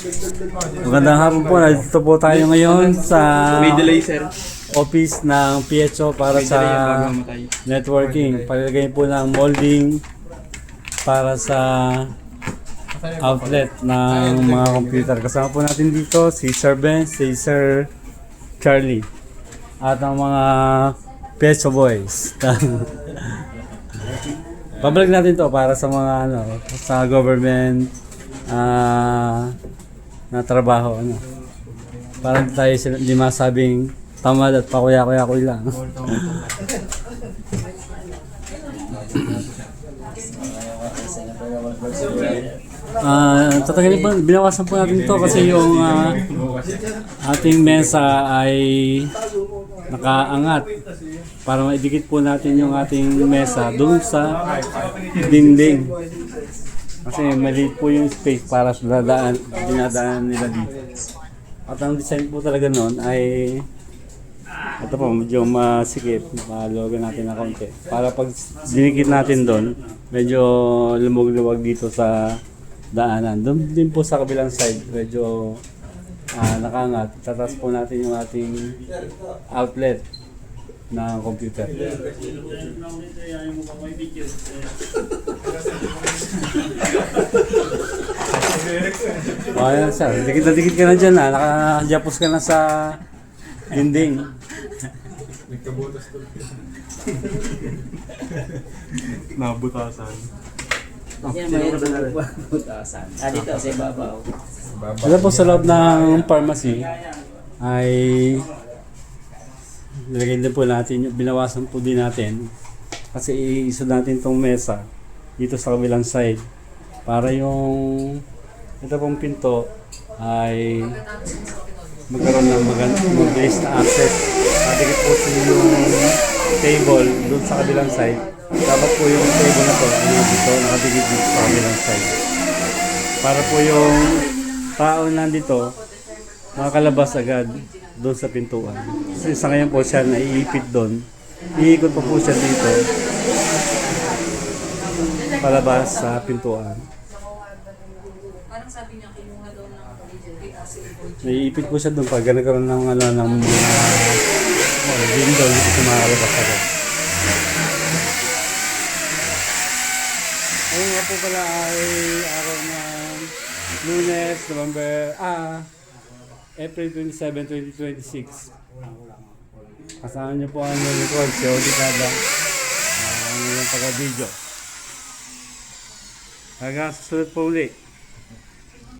Magandang hapon po. Nandito po tayo ngayon sa May delay, sir. office ng PHO para May delay yan bago sa mamatay. networking. Palagay po ng molding para sa outlet ng mga computer. Kasama po natin dito si Sir Ben, si Sir Charlie at ang mga PHO boys. Pabalik natin to para sa mga sa government na trabaho Para hindi tayo hindi masabing tamad at pakuya-kuya-kuya lang. Tatagaling po, binawasan po natin to kasi yung ating mesa ay nakaangat para maidikit po natin yung ating mesa doon sa dingding. Kasi maliit po yung space para sa dinadaan nila dito. At ang design po talaga noon ay ito po, medyo masikip, maluwagan natin na konti. Para pag dinikit natin doon, medyo lumog-luwag dito sa daanan. Doon din po sa kabilang side, medyo nakangat. Tatas po natin yung ating outlet ng computer. Ayan sir, dikit na dikit ka na dyan nakajapos ka na sa dinding. Nagkabutas to. Nabutasan. Yan, mayroon po butasan. Dito sa ibabaw. Ito po sa loob ng pharmacy ay nilagay din po natin, binawasan po din natin kasi iisod natin tong mesa dito sa kabilang side para yung ito pong pinto ay magkaroon ng mabilis na access. Nakadikit po sa yung table doon sa kabilang side. Dapat po yung table na to dito, nakadikit dito sa kabilang side. Para po yung tao nandito makakalabas agad doon sa pintuan. Kasi sa ngayon po siya naiipit doon. Iikot pa po siya dito palabas sa pintuan. Parang sabi niya kinuha daw ng Naiipit po siya doon pag nagkaroon ng ng window dito sa makakalabas agad. Ngayon nga po pala ay araw ng Lunes, April 27, 2026. Kasama niyo po ang record, si Odicada, ang inyong taga-video. Hanggang sa susunod po ulit.